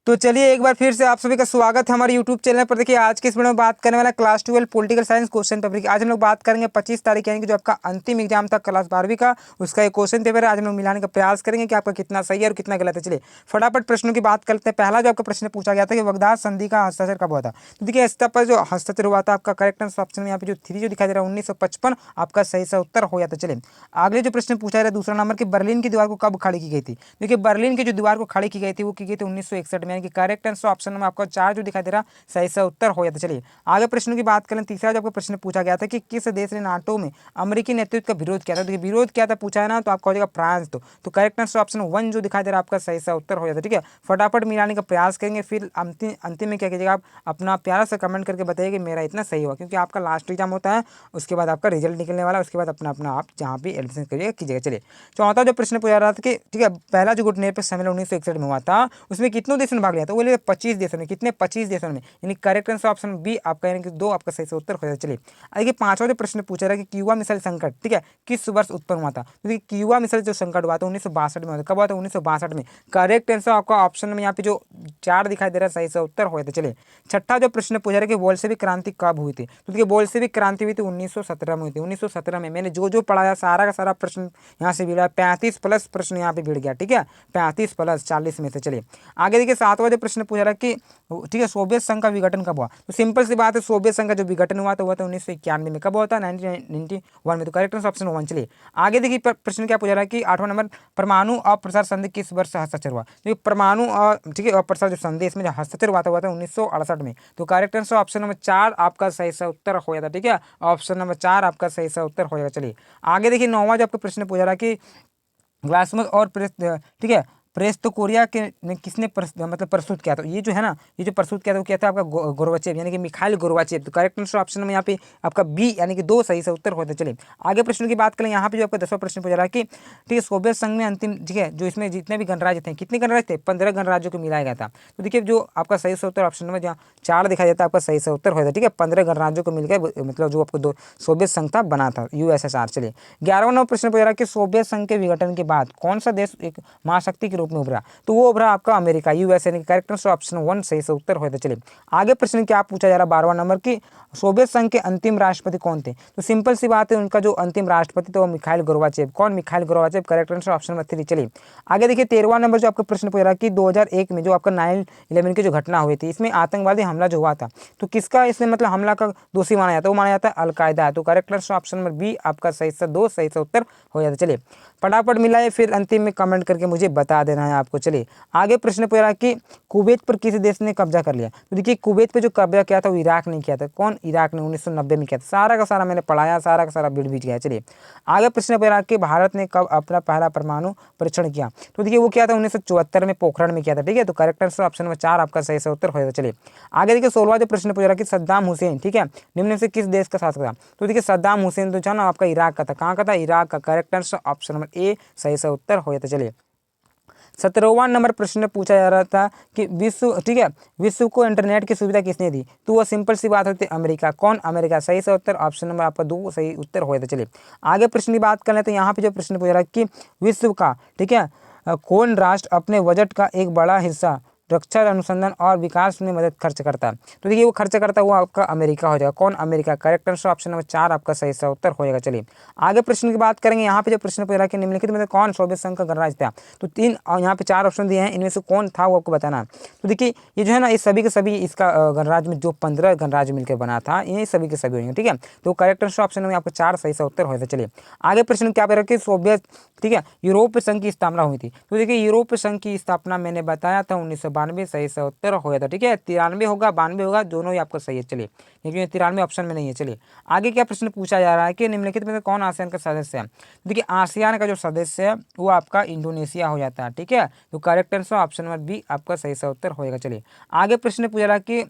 तो चलिए एक बार फिर से आप सभी का स्वागत है हमारे यूट्यूब चैनल पर। देखिए आज के इस वीडियो में बात करने वाला class 12 political science question paper की। आज हम लोग बात करेंगे 25 तारीख यानी कि जो आपका अंतिम एग्जाम था क्लास 12वीं का, उसका एक क्वेश्चन पेपर है। आज हम लोग मिलाने का प्रयास करेंगे कि आपका कितना सही है और कितना गलत है। चलिए फटाफट प्रश्नों की बात करते हैं। पहला जो आपका प्रश्न पूछा गया था कि बगदाद संधि का हस्ताक्षर कब हुआ था। तो देखिए इस पर जो हस्ताक्षर हुआ था आपका करेक्ट आंसर ऑप्शन में यहाँ पे जो 3 जो दिखाई दे रहा है 1955 आपका सही सा उत्तर हो जाता। चलिए अगले जो प्रश्न पूछा जा रहा है दूसरा नंबर की बर्लिन की दीवार को कब खड़ी की गई थी। देखिए बर्लिन की जो दीवार को खड़ी की गई थी वो की गई थी 1961 में, यानी कि करेक्ट आंसर ऑप्शन में आपका 4 जो दिखाई दे रहा सही सा उत्तर हो जाता। चलिए आगे प्रश्नों की बात करें। तीसरा जो आपका प्रश्न पूछा गया था कि किस देश ने नाटो में अमेरिकी नेतृत्व का विरोध किया था। देखिए विरोध किया था पूछा है ना, तो आपका हो जाएगा फ्रांस। तो करेक्ट आंसर ऑप्शन 1 जो दिखाई दे रहा है आपका सही सा उत्तर हो जाता है। ठीक है फटाफट मिलाने का प्रयास करेंगे, फिर अंतिम में क्या कीजिएगा आप अपना प्यारा सा कमेंट करके बताइए कि मेरा इतना सही हुआ, क्योंकि आपका लास्ट एग्जाम होता है, उसके बाद आपका रिजल्ट निकलने वाला है, उसके बाद अपना अपना आप जहाँ भी एडमिशन करिएगा कीजिएगा। चलिए चौथा जो प्रश्न पूछा रहा था कि ठीक है पहला जो गुटनेर पर सम्मेलन 1961 में हुआ था उसमें कितनों देशों ने भाग लिया था। वो 25 देशों ने। कितने? 25 देशों में, यानी करेक्ट आंसर ऑप्शन बी आपका यानी कि 2 आपका सही से उत्तर हो जाए। चलिए देखिए पांचवा जो प्रश्न पूछा रहा है कि क्यूबा मिसाइल संकट ठीक है किस वर्ष उत्पन्न हुआ था। तो देखिए क्यूबा मिसाइल जो संकट हुआ था 1962 में हुआ था। कब हुआ था? 1962 में। करेक्ट आंसर आपका ऑप्शन में यहाँ पे जो 4 दिखाई दे रहा है सही से उत्तर हो जाता। चलिए छठा जो प्रश्न पूछा रहा है कि बोल्शेविक क्रांति कब हुई थी। तो देखिए बोल्शेविक क्रांति हुई थी 1917 में हुई थी। 1917 में मैंने जो जो पढ़ाया सारा का सारा प्रश्न यहाँ से भिड़ा, 35 प्लस प्रश्न यहाँ पे भिड़ गया। ठीक है 35 प्लस 40 में से। चलिए आगे देखिए सातवां जो प्रश्न पूछा रहा है कि ठीक है सोवियत संघ का विघटन कब हुआ। तो सिंपल सी बात है, सोवियत संघ का जो विघटन हुआ तो हुआ था 1991 में। कब हुआ था? 1991 में। तो करेक्ट आंसर ऑप्शन 1। चलिए आगे देखिए प्रश्न क्या पूछा रहा है कि 8वां नंबर परमाणु अप्रसार संधि किस वर्ष हस्ताक्षर हुआ। देखिए परमाणु ठीक है अप्रसार जो संधि इसमें जो हस्ताक्षर हुआ था 1968 में। तो करेक्ट आंसर ऑप्शन नंबर 4 आपका सही सा उत्तर हो जाता। ठीक है ऑप्शन नंबर 4 आपका सही सा उत्तर हो जाएगा। चलिए आगे देखिए 9वां जो आपका प्रश्न पूछा रहा है कि ग्लासमस और प्रेस ठीक है प्रेस तो कोरिया के ने किसने मतलब प्रस्तुत किया था। ये जो है ना ये जो प्रस्तुत किया था वो क्या था आपका गोर्बाचेव यानी कि मिखाइल गोर्बाचेव। तो करेक्ट आंसर ऑप्शन में यहाँ पे आपका बी यानी कि 2 सही से उत्तर होते। चलिए आगे प्रश्न की बात करें। यहाँ पे जो आपका 10वां प्रश्न पूछा रहा है कि ठीक है सोवियत संघ में अंतिम ठीक है जो इसमें जितने भी गणराज्य थे कितने गणराज्य थे? 15 गणराज्यों को मिलाया गया था। तो देखिए जो आपका सही से उत्तर ऑप्शन में जहाँ 4 दिखाई देता है आपका सही से उत्तर होता है। ठीक है 15 गणराज्यों को मिलकर मतलब जो आपको दो सोवियत संघ था बना था USSR। चलिए 11वां नंबर प्रश्न पूछा रहा है कि सोवियत संघ के विघटन के बाद कौन सा देश एक महाशक्ति के रूप में उभरा। तो वो उभरा आपका America USA। Correct answer option 1 सही से उत्तर होता है। चलिए आगे प्रश्न क्या पूछा जा रहा है 12वां नंबर की सोवियत संघ के अंतिम राष्ट्रपति कौन थे। तो सिंपल सी बात है उनका जो अंतिम राष्ट्रपति तो मिखाइल गोर्बाचेव। कौन? Mikhail Gorbachev. Correct answer option number 3। चलिए आगे देखिए 13वां नंबर जो आपका प्रश्न पूछ रहा है कि 2001 में जो आपका 9/11 की जो घटना हुई थी इसमें आतंकवादी हमला जो हुआ था तो किसका इसमें मतलब हमला का दोषी माना जाता है। वो माना जाता है अलकायदा। तो correct answer option number B आपका सही से 2 सही से उत्तर हो जाता है। चलिए फटाफट मिलाए फिर अंतिम में कमेंट करके मुझे बता देना है आपको। चलिए आगे प्रश्न पूछ रहा है कि कुवैत पर किस देश ने कब्जा कर लिया। तो देखिए कुवैत पे जो कब्जा किया था वो इराक ने किया था। कौन? इराक ने 1990 में किया था। सारा का सारा मैंने पढ़ाया, सारा का सारा बीट बीट गया। चलिए आगे प्रश्न पूछ रहा है कि भारत ने कब अपना पहला परमाणु परीक्षण किया। तो देखिए वो किया था 1974 में पोखरण में किया था। ठीक है तो करेक्ट आंसर ऑप्शन नंबर 4 आपका सही से उत्तर हो जाएगा। चलिए आगे देखिए 16वां जो प्रश्न पूछ रहा है कि सद्दाम हुसैन ठीक है निम्न में से किस देश का शासक था। तो देखिए सद्दाम हुसैन तो जो ना आपका इराक का था। कहाँ का था? इराक का। Correct answer option number A सही से उत्तर हो जाता। चलिए 17वां नंबर प्रश्न पूछा जा रहा था कि विश्व ठीक है विश्व को इंटरनेट की सुविधा किसने दी। तो वो सिंपल सी बात होती है अमेरिका। कौन? अमेरिका। सही से उत्तर ऑप्शन नंबर आपका 2 सही उत्तर हो जाता। चलिए आगे प्रश्न की बात कर लें तो यहाँ पे जो प्रश्न पूछ रहा है कि विश्व का ठीक है कौन राष्ट्र अपने बजट का एक बड़ा हिस्सा रक्षा अनुसंधान और विकास में मदद खर्च करता है। तो देखिए वो खर्च करता है वो आपका अमेरिका हो जाएगा। कौन? America. Correct answer option number 4 आपका सही सा उत्तर हो जाएगा। चलिए आगे प्रश्न की बात करेंगे। यहाँ पे जो प्रश्न पूछ रहा है कि निम्नलिखित में से कौन सोवियत संघ का गणराज्य था। तो 3 और यहाँ पे 4 ऑप्शन दिए हैं, इनमें से कौन था वो आपको बताना है। तो देखिए ये जो है ना ये सभी के सभी इसका गणराज्य में जो 15 गणराज्य मिलकर बना था ये सभी के सभी होंगे। ठीक है तो करेक्ट आंसर ऑप्शन में आपको 4 सही सा उत्तर हो जाता। चलिए आगे प्रश्न क्या पे रखे सोवियत ठीक है यूरोपीय संघ की स्थापना हुई थी। तो देखिए यूरोपीय संघ की स्थापना मैंने बताया था 1992 सही से उत्तर हो जाता। ठीक है 93 होगा 92 होगा दोनों ही आपका सही है। चलिए लेकिन 93 ऑप्शन में नहीं है। चलिए आगे क्या प्रश्न पूछा जा रहा है कि निम्नलिखित में से कौन आसियान का सदस्य है। देखिए आसियान का जो सदस्य है वो आपका इंडोनेशिया हो जाता है। ठीक है तो correct answer option number B आपका सही सा उत्तर होएगा। चलिए आगे प्रश्न पूछा रहा कि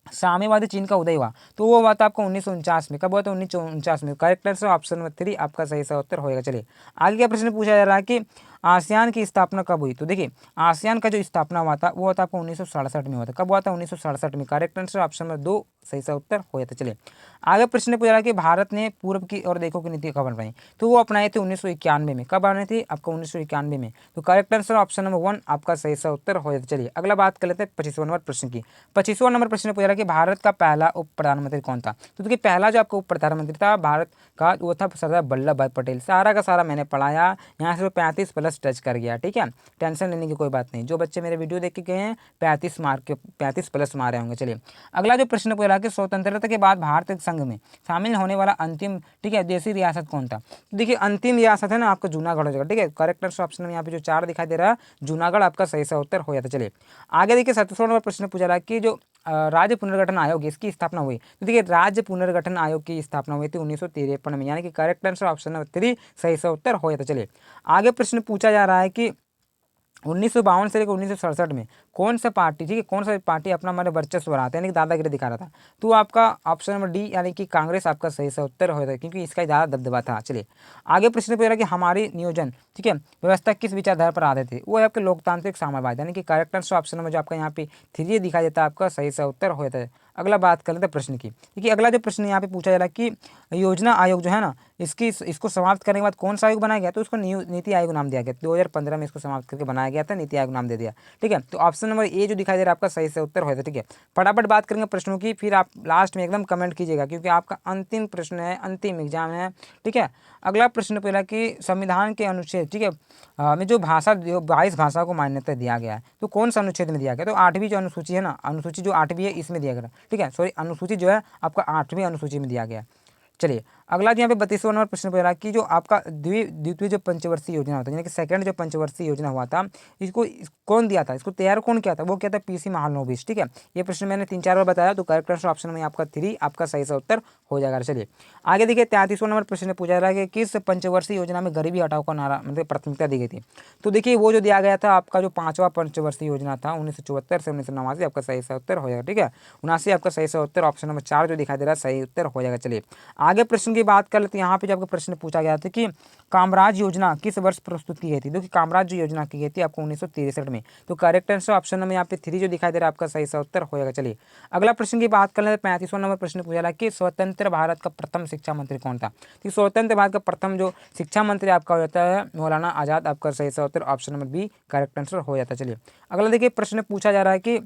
साम्यवादी चीन का उदय हुआ। तो वो हुआ था आपको 1949 में। कब हुआ था? 1949 में। करेक्ट आंसर ऑप्शन नंबर 3 आपका सही सा उत्तर होएगा। चलिए आगे क्या प्रश्न पूछा जा रहा है कि आसियान की स्थापना कब हुई? तो देखिए आसियान का जो स्थापना हुआ था वो था आपको 1967 में हुआ था। कब हुआ था? 1967 में। करेक्ट आंसर ऑप्शन नंबर 2 सही सा उत्तर हो जाता। चलिए आगे प्रश्न पूछ रहा है कि भारत ने पूर्व की ओर देखो की नीति कब अपनाई? तो वो अपनाई थी 1991 में। कब अपनाई थी? आपको 1991 में। तो करेक्ट आंसर ऑप्शन नंबर 1 आपका सही सा उत्तर हो जाता। चलिए अगला बात कर लेते हैं 25वां नंबर प्रश्न की। 25वां नंबर प्रश्न पूछ रहा है कि भारत का पहला उप प्रधानमंत्री कौन था? तो देखिए पहला जो आपका उप प्रधानमंत्री था भारत का वो था सरदार वल्लभ भाई पटेल। सारा का सारा मैंने पढ़ाया, यहाँ से 35 प्लस टच कर गया। ठीक है, टेंशन लेने की कोई बात नहीं। जो बच्चे मेरे वीडियो देख के गए हैं 35 मार्क के 35 प्लस मारे होंगे। चलिए अगला जो प्रश्न पूछा कि स्वतंत्रता के बाद भारत संघ में शामिल होने वाला अंतिम ठीक है देशी रियासत कौन था? तो देखिए अंतिम रियासत है ना आपका जूनागढ़ हो जाएगा। ठीक है, करेक्ट आंसर ऑप्शन में यहाँ पे जो 4 दिखाई दे रहा है जूनागढ़ आपका सही सा उत्तर हो जाता। चलिए आगे देखिए 27वां नंबर प्रश्न पूछा रहा है कि जो राज्य पुनर्गठन आयोग इसकी स्थापना हुई। तो देखिए राज्य पुनर्गठन आयोग की स्थापना हुई थी 1953 में, यानी कि करेक्ट आंसर ऑप्शन नंबर 3 सही सा उत्तर हो जाता। चलिए आगे प्रश्न पूछा जा रहा है कि 1952 से लेकर 1967 में कौन सा पार्टी ठीक है कौन सा पार्टी अपना हमारे वर्चस्व बढ़ाता है यानी कि दादागिरी दिखा रहा था? तो आपका ऑप्शन नंबर डी यानी कि कांग्रेस आपका सही सा उत्तर हो जाता क्योंकि इसका ज़्यादा दबदबा था। चलिए आगे प्रश्न पूछ रहा है कि हमारी नियोजन ठीक है व्यवस्था किस विचारधारा पर आधारित है? वो है आपके लोकतांत्रिक साम्यवाद, यानी कि करेक्ट आंसर ऑप्शन नंबर जो आपका यहाँ पे 3 दिखाई देता है आपका सही सा उत्तर हो जाता है। अगला बात कर लेते हैं प्रश्न की। देखिए अगला जो प्रश्न यहाँ पे पूछा जा रहा है कि योजना आयोग जो है ना इसको समाप्त करने के बाद कौन सा आयोग बनाया गया? तो उसको नीति आयोग नाम दिया गया। 2015 में इसको समाप्त करके बनाया गया था, नीति आयोग नाम दे दिया। ठीक है, तो ऑप्शन नंबर ए जो दिखाई दे रहा है आपका सही से उत्तर होता है। ठीक है, फटाफट बात करेंगे प्रश्नों की, फिर आप लास्ट में एकदम कमेंट कीजिएगा क्योंकि आपका अंतिम प्रश्न है, अंतिम एग्जाम है। ठीक है, अगला प्रश्न पूछा कि संविधान के अनुच्छेद ठीक है में जो भाषा जो 22 भाषा को मान्यता दिया गया है तो कौन सा अनुच्छेद में दिया गया? तो 8वीं जो अनुसूची है ना, अनुसूची जो 8वीं है इसमें दिया गया। ठीक है, सॉरी अनुसूची जो है आपका 8वीं अनुसूची में दिया गया। चलिए अगला जो यहाँ पे 32वां नंबर प्रश्न पूछ रहा है कि जो आपका द्वितीय जो पंचवर्षीय योजना होता है यानी कि सेकंड जो पंचवर्षीय योजना हुआ था इसको कौन दिया था? इसको तैयार कौन किया था? वो क्या था? पीसी महालनोबिस। ठीक है, ये प्रश्न मैंने 3-4 बार बताया तो करेक्ट आंसर ऑप्शन में आपका 3 आपका सही सा उत्तर हो जाएगा। चलिए आगे देखिए 33वां नंबर प्रश्न पूछा जा रहा है कि किस पंचवर्षीय योजना में गरीबी हटाओ का नारा मतलब प्राथमिकता दी गई थी? तो देखिए वो जो दिया गया था आपका जो 5वां पंचवर्षीय योजना था 1974 से 1989 आपका सही सा उत्तर हो जाएगा। ठीक है, 79 आपका सही सा उत्तर ऑप्शन नंबर 4 जो दिखाई दे रहा है सही उत्तर हो जाएगा। चलिए आगे प्रश्न की बात कर लेते हैं। यहाँ पे जो आपका प्रश्न पूछा गया था कि कामराज योजना किस वर्ष प्रस्तुत की गई थी? देखिए कामराज जो योजना की गई थी आपको 1963 में। तो करेक्ट आंसर ऑप्शन नंबर यहाँ पे 3 जो दिखाई दे रहा है आपका सही सा उत्तर हो जाएगा। चलिए अगला प्रश्न की बात कर लेते हैं। 35वां नंबर प्रश्न पूछा रहा है कि स्वतंत्र भारत का प्रथम शिक्षा मंत्री कौन था? तो स्वतंत्र भारत का प्रथम जो शिक्षा मंत्री आपका हो जाता है मौलाना आजाद, आपका सही सा उत्तर option number B correct answer हो जाता है। चलिए अगला देखिए प्रश्न पूछा जा रहा है कि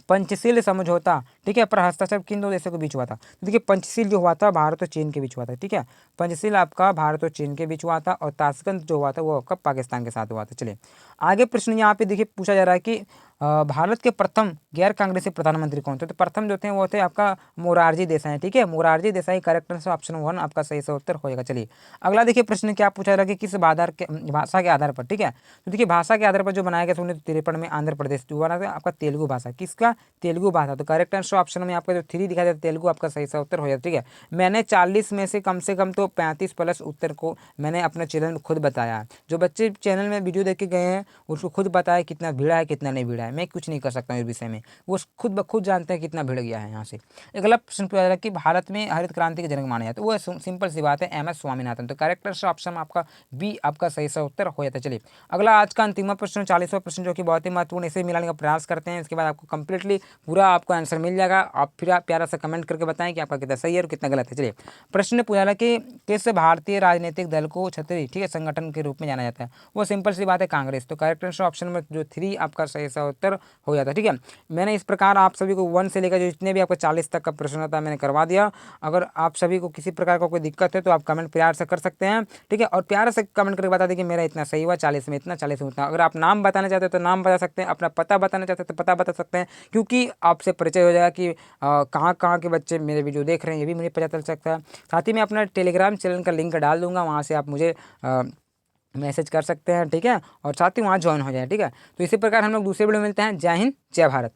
पंचशील समझौता ठीक है पर हस्ताक्षर किन 2 देशों के बीच हुआ था? तो देखिए पंचशील जो हुआ था भारत और चीन के बीच हुआ था। ठीक है, पंचशील आपका भारत और चीन के बीच हुआ था और ताशकंद जो हुआ था वो आपका पाकिस्तान के साथ हुआ था। चलिए आगे प्रश्न यहाँ पे देखिए पूछा जा रहा है कि भारत के प्रथम गैर कांग्रेसी प्रधानमंत्री कौन थे? तो प्रथम जो थे वो थे आपका मोरारजी देसाई। ठीक है, Morarji Desai correct answer option 1 आपका सही से उत्तर हो जाएगा। चलिए अगला देखिए प्रश्न क्या पूछा जा रहा है कि किस भाषा के आधार पर ठीक है तो देखिए भाषा के आधार पर जो बनाया गया था 1953 में आंध्र प्रदेश जो बना था आपका तेलुगु भाषा। किसका? तेलुगु भाषा। तो करेक्ट आंसर ऑप्शन में आपका जो 3 दिखाई देता है तेलुगु आपका सही सा उत्तर हो जाता है। ठीक है, मैंने 40 में से कम तो 35 प्लस उत्तर को मैंने अपने चैनल में खुद बताया है। जो बच्चे चैनल में वीडियो देख के गए हैं उसको खुद बताया कितना भीड़ा है कितना नहीं भीड़ा है। मैं कुछ नहीं कर सकता हूँ इस विषय में, वो खुद ब खुद जानते हैं कितना भीड़ गया है यहाँ से। अगला प्रश्न पूछा जा रहा है कि भारत में हरित क्रांति के जनक माना जाता है, वो सिंपल सी बात है MS स्वामीनाथन। तो करेक्ट आंसर ऑप्शन आपका बी आपका सही सा उत्तर हो जाता है। चलिए अगला आज का अंतिम प्रश्न 40वां प्रश्न जो कि बहुत ही महत्वपूर्ण, इसे मिलाने का प्रयास करते हैं। इसके बाद आपको कंप्लीटली पूरा आपको आंसर मिल जाएगा। आप फिर आप प्यारा सा कमेंट करके बताएं कि आपका कितना सही है और कितना गलत है। चलिए प्रश्न पूछा रहा कि किस भारतीय राजनीतिक दल को क्षत्रिय ठीक है संगठन के रूप में जाना जाता है? वो सिंपल सी बात है कांग्रेस। तो करेक्ट आंसर ऑप्शन में जो 3 आपका सही सा उत्तर हो जाता है। ठीक है, मैंने इस प्रकार आप सभी को 1 से लेकर जो जितने भी आपका 40 तक का प्रश्न होता है मैंने करवा दिया। अगर आप सभी को किसी प्रकार का कोई दिक्कत है तो आप कमेंट प्यार से कर सकते हैं। ठीक है, और प्यार से कमेंट करके बता दें कि मेरा इतना सही हुआ 40 में इतना 40 में उतना। अगर आप नाम बताना चाहते हो तो नाम बता सकते हैं, अपना पता बताना चाहते हैं तो पता बता सकते हैं, क्योंकि आपसे परिचय हो जाएगा कि कहाँ के बच्चे मेरे वीडियो देख रहे हैं, ये भी मुझे पता चल सकता है। साथ ही मैं अपना टेलीग्राम चैनल का लिंक डाल दूंगा, वहाँ से आप मुझे मैसेज कर सकते हैं। ठीक है, और साथ ही वहाँ ज्वाइन हो जाए। ठीक है, तो इसी प्रकार हम लोग दूसरे वीडियो में मिलते हैं। जय हिंद जय भारत।